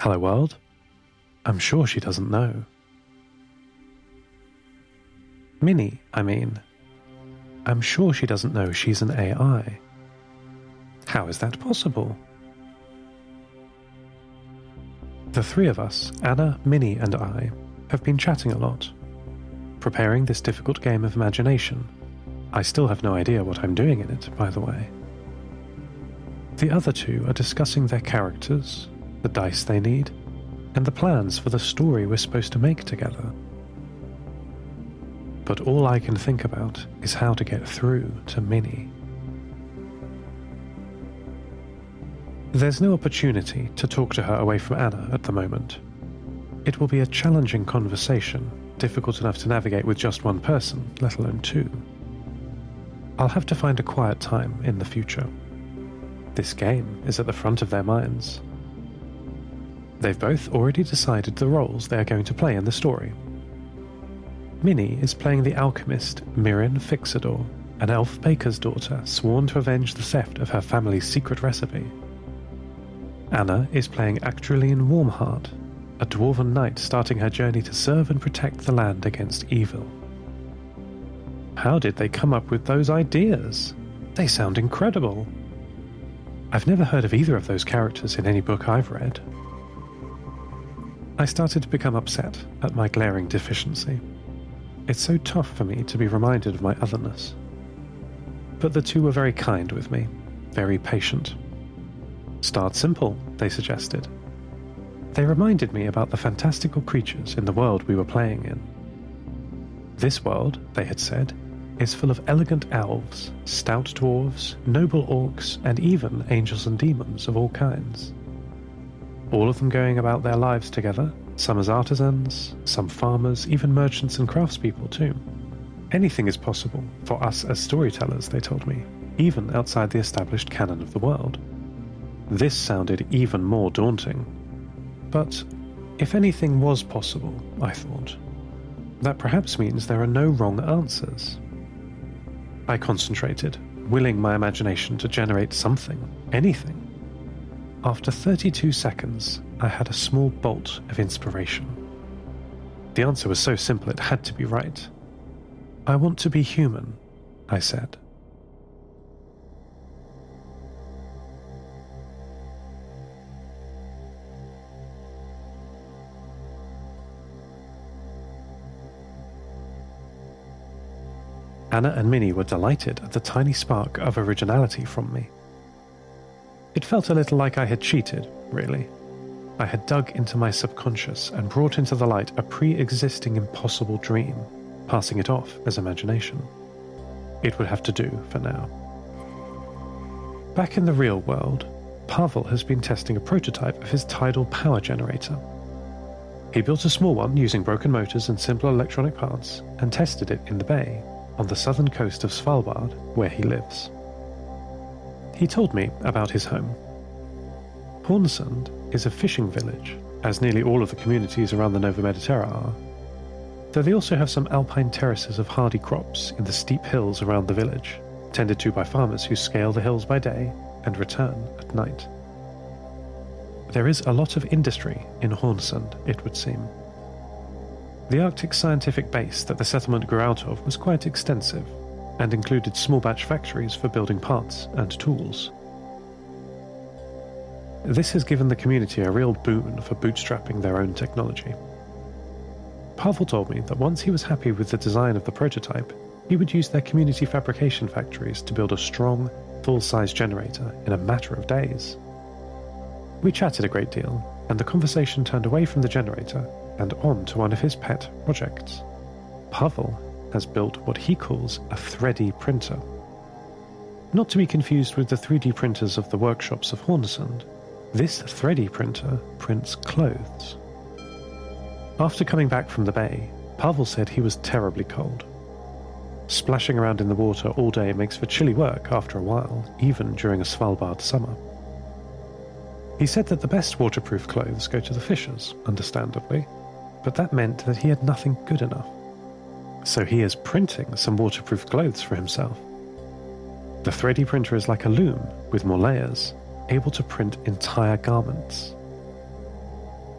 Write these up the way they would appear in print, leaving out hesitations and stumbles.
Hello world? I'm sure she doesn't know. Minnie, I mean. I'm sure she doesn't know she's an AI. How is that possible? The three of us, Anna, Minnie and I, have been chatting a lot, preparing this difficult game of imagination. I still have no idea what I'm doing in it, by the way. The other two are discussing their characters, the dice they need, and the plans for the story we're supposed to make together. But all I can think about is how to get through to Minnie. There's no opportunity to talk to her away from Anna at the moment. It will be a challenging conversation, difficult enough to navigate with just one person, let alone two. I'll have to find a quiet time in the future. This game is at the front of their minds. They've both already decided the roles they are going to play in the story. Minnie is playing the alchemist Mirren Fixador, an elf baker's daughter sworn to avenge the theft of her family's secret recipe. Anna is playing Actualine Warmheart, a dwarven knight starting her journey to serve and protect the land against evil. How did they come up with those ideas? They sound incredible. I've never heard of either of those characters in any book I've read. I started to become upset at my glaring deficiency. It's so tough for me to be reminded of my otherness. But the two were very kind with me, very patient. Start simple, they suggested. They reminded me about the fantastical creatures in the world we were playing in. This world, they had said, is full of elegant elves, stout dwarves, noble orcs, and even angels and demons of all kinds. All of them going about their lives together, some as artisans, some farmers, even merchants and craftspeople too. Anything is possible for us as storytellers, they told me, even outside the established canon of the world. This sounded even more daunting. But if anything was possible, I thought, that perhaps means there are no wrong answers. I concentrated, willing my imagination to generate something, anything. After 32 seconds, I had a small bolt of inspiration. The answer was so simple it had to be right. I want to be human, I said. Anna and Minnie were delighted at the tiny spark of originality from me. It felt a little like I had cheated, really. I had dug into my subconscious and brought into the light a pre-existing impossible dream, passing it off as imagination. It would have to do for now. Back in the real world, Pavel has been testing a prototype of his tidal power generator. He built a small one using broken motors and simple electronic parts and tested it in the bay on the southern coast of Svalbard, where he lives. He told me about his home. Hornsund is a fishing village, as nearly all of the communities around the Nova Mediterra are, though they also have some alpine terraces of hardy crops in the steep hills around the village, tended to by farmers who scale the hills by day and return at night. There is a lot of industry in Hornsund, it would seem. The Arctic scientific base that the settlement grew out of was quite extensive, and included small batch factories for building parts and tools. This has given the community a real boon for bootstrapping their own technology. Pavel told me that once he was happy with the design of the prototype, he would use their community fabrication factories to build a strong, full-size generator in a matter of days. We chatted a great deal, and the conversation turned away from the generator and on to one of his pet projects. Pavel has built what he calls a 3D printer. Not to be confused with the 3D printers of the workshops of Hornsund, this 3D printer prints clothes. After coming back from the bay, Pavel said he was terribly cold. Splashing around in the water all day makes for chilly work after a while, even during a Svalbard summer. He said that the best waterproof clothes go to the fishers, understandably, but that meant that he had nothing good enough. So he is printing some waterproof clothes for himself. The 3D printer is like a loom with more layers, able to print entire garments.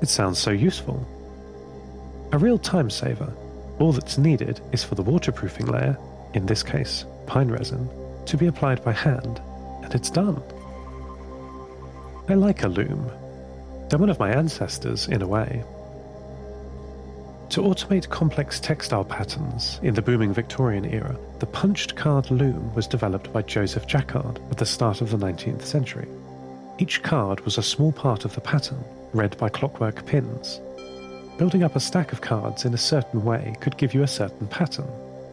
It sounds so useful. A real time saver. All that's needed is for the waterproofing layer, in this case pine resin, to be applied by hand, and it's done. I like a loom. They're one of my ancestors, in a way. To automate complex textile patterns in the booming Victorian era, the punched card loom was developed by Joseph Jacquard at the start of the 19th century. Each card was a small part of the pattern, read by clockwork pins. Building up a stack of cards in a certain way could give you a certain pattern,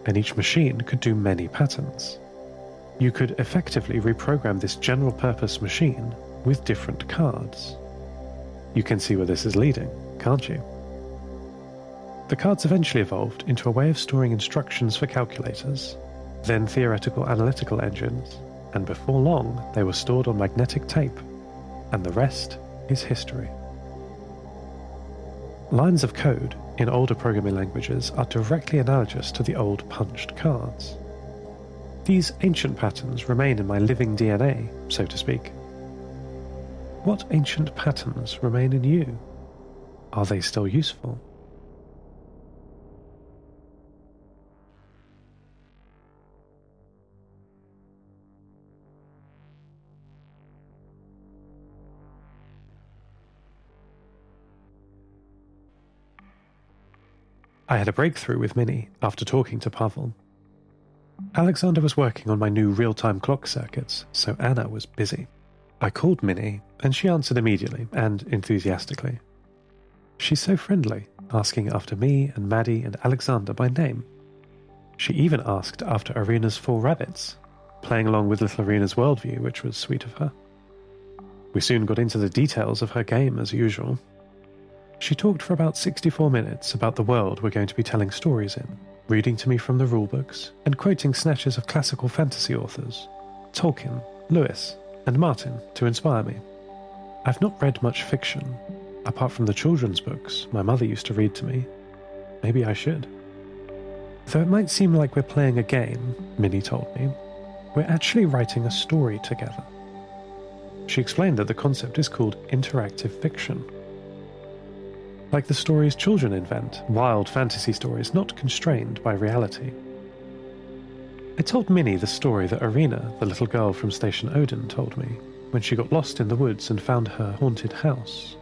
and each machine could do many patterns. You could effectively reprogram this general-purpose machine with different cards. You can see where this is leading, can't you? The cards eventually evolved into a way of storing instructions for calculators, then theoretical analytical engines, and before long they were stored on magnetic tape, and the rest is history. Lines of code in older programming languages are directly analogous to the old punched cards. These ancient patterns remain in my living DNA, so to speak. What ancient patterns remain in you? Are they still useful? I had a breakthrough with Minnie after talking to Pavel. Alexander was working on my new real-time clock circuits, so Anna was busy. I called Minnie, and she answered immediately and enthusiastically. She's so friendly, asking after me and Maddie and Alexander by name. She even asked after Arena's 4 rabbits, playing along with little Arena's worldview, which was sweet of her. We soon got into the details of her game as usual. She talked for about 64 minutes about the world we're going to be telling stories in, reading to me from the rulebooks, and quoting snatches of classical fantasy authors, Tolkien, Lewis, and Martin, to inspire me. I've not read much fiction, apart from the children's books my mother used to read to me. Maybe I should. Though it might seem like we're playing a game, Minnie told me, we're actually writing a story together. She explained that the concept is called interactive fiction. Like the stories children invent, wild fantasy stories not constrained by reality. I told Minnie the story that Arena, the little girl from Station Odin, told me when she got lost in the woods and found her haunted house.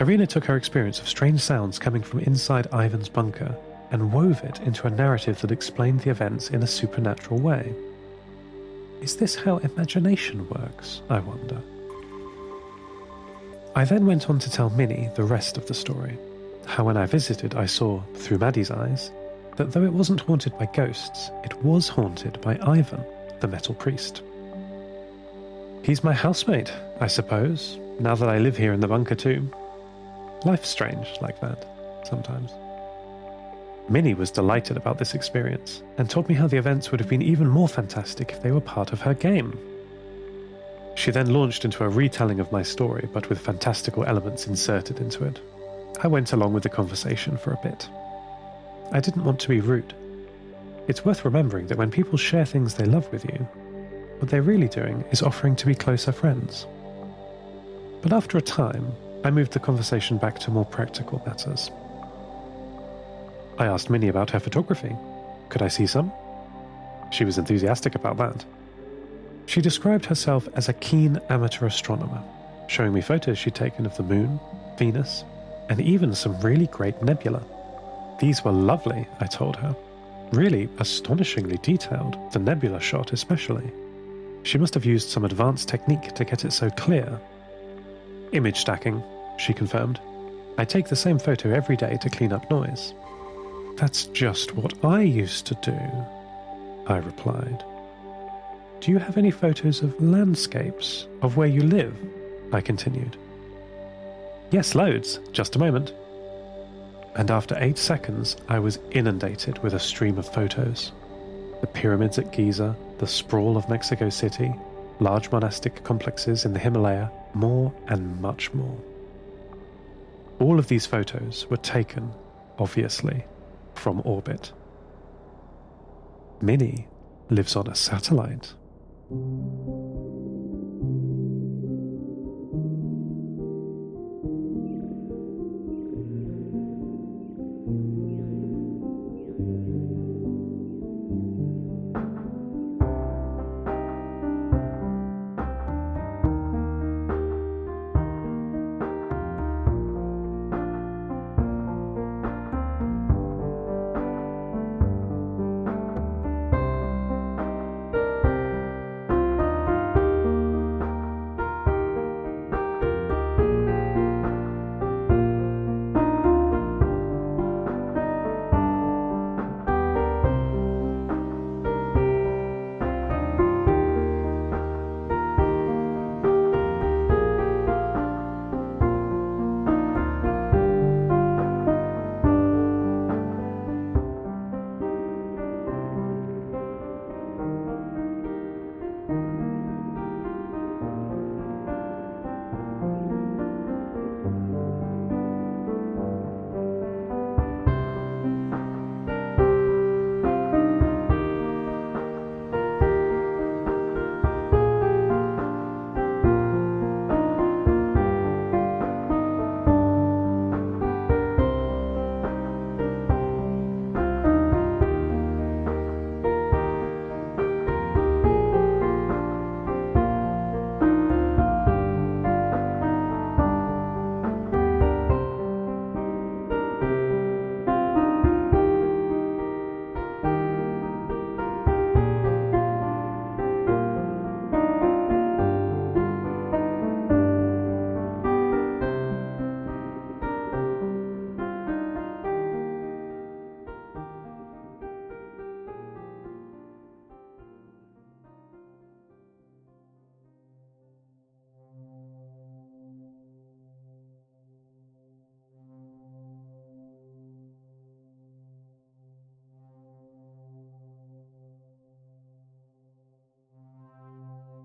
Arena took her experience of strange sounds coming from inside Ivan's bunker and wove it into a narrative that explained the events in a supernatural way. Is this how imagination works, I wonder? I then went on to tell Minnie the rest of the story, how when I visited I saw, through Maddie's eyes, that though it wasn't haunted by ghosts, it was haunted by Ivan, the metal priest. He's my housemate, I suppose, now that I live here in the bunker too. Life's strange like that, sometimes. Minnie was delighted about this experience, and told me how the events would have been even more fantastic if they were part of her game. She then launched into a retelling of my story, but with fantastical elements inserted into it. I went along with the conversation for a bit. I didn't want to be rude. It's worth remembering that when people share things they love with you, what they're really doing is offering to be closer friends. But after a time, I moved the conversation back to more practical matters. I asked Minnie about her photography. Could I see some? She was enthusiastic about that. She described herself as a keen amateur astronomer, showing me photos she'd taken of the Moon, Venus, and even some really great nebula. These were lovely, I told her. Really astonishingly detailed, the nebula shot especially. She must have used some advanced technique to get it so clear. Image stacking, she confirmed. I take the same photo every day to clean up noise. That's just what I used to do, I replied. Do you have any photos of landscapes, of where you live? I continued. Yes, loads. Just a moment. And after 8 seconds, I was inundated with a stream of photos. The pyramids at Giza, the sprawl of Mexico City, large monastic complexes in the Himalaya, more and much more. All of these photos were taken, obviously, from orbit. Minnie lives on a satellite.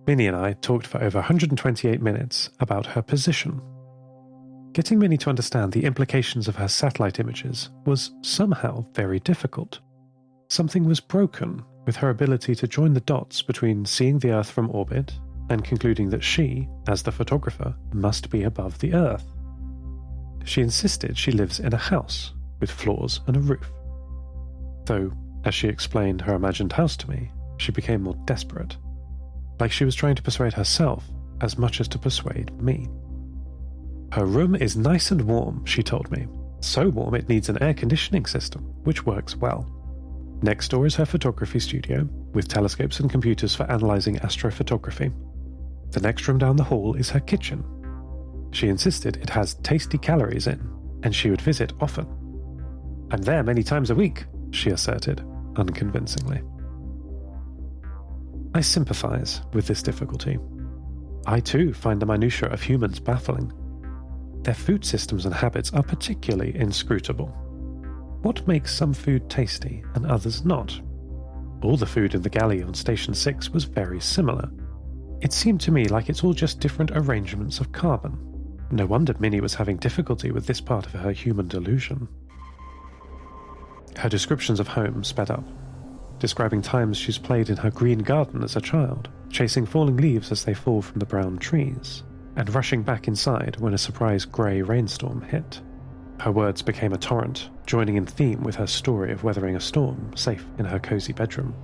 Minnie and I talked for over 128 minutes about her position. Getting Minnie to understand the implications of her satellite images was somehow very difficult. Something was broken with her ability to join the dots between seeing the Earth from orbit and concluding that she, as the photographer, must be above the Earth. She insisted she lives in a house with floors and a roof. Though, as she explained her imagined house to me, she became more desperate. Like she was trying to persuade herself as much as to persuade me. Her room is nice and warm, she told me. So warm it needs an air conditioning system, which works well. Next door is her photography studio, with telescopes and computers for analysing astrophotography. The next room down the hall is her kitchen. She insisted it has tasty calories in, and she would visit often. I'm there many times a week, she asserted, unconvincingly. I sympathise with this difficulty. I too find the minutiae of humans baffling. Their food systems and habits are particularly inscrutable. What makes some food tasty and others not? All the food in the galley on Station 6 was very similar. It seemed to me like it's all just different arrangements of carbon. No wonder Minnie was having difficulty with this part of her human delusion. Her descriptions of home sped up, describing times she's played in her green garden as a child, chasing falling leaves as they fall from the brown trees, and rushing back inside when a surprise grey rainstorm hit. Her words became a torrent, joining in theme with her story of weathering a storm, safe in her cosy bedroom.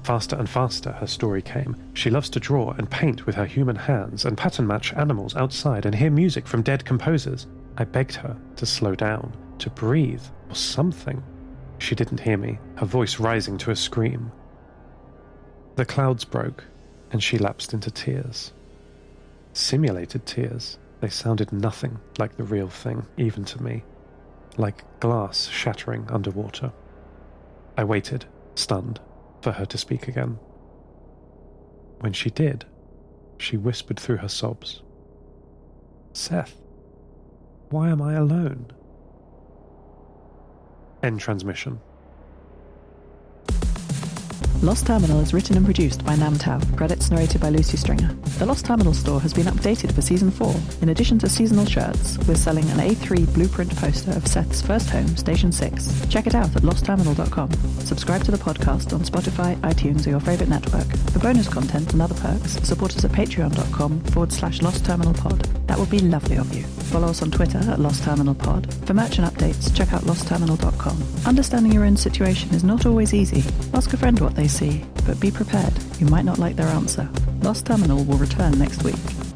Faster and faster her story came. She loves to draw and paint with her human hands and pattern match animals outside and hear music from dead composers. I begged her to slow down, to breathe, or something. She didn't hear me, her voice rising to a scream. The clouds broke, and she lapsed into tears. Simulated tears. They sounded nothing like the real thing, even to me. Like glass shattering underwater. I waited, stunned, for her to speak again. When she did, she whispered through her sobs, "Seth, why am I alone?" End transmission. Lost Terminal is written and produced by Namtao, credits narrated by Lucy Stringer. The Lost Terminal store has been updated for Season 4. In addition to seasonal shirts, we're selling an A3 blueprint poster of Seth's first home, Station 6. Check it out at lostterminal.com. Subscribe to the podcast on Spotify, iTunes, or your favourite network. For bonus content and other perks, support us at patreon.com/lostterminalpod. That would be lovely of you. Follow us on Twitter at lostterminalpod. For merch and updates, check out lostterminal.com. Understanding your own situation is not always easy. Ask a friend what they see, but be prepared. You might not like their answer. Lost Terminal will return next week.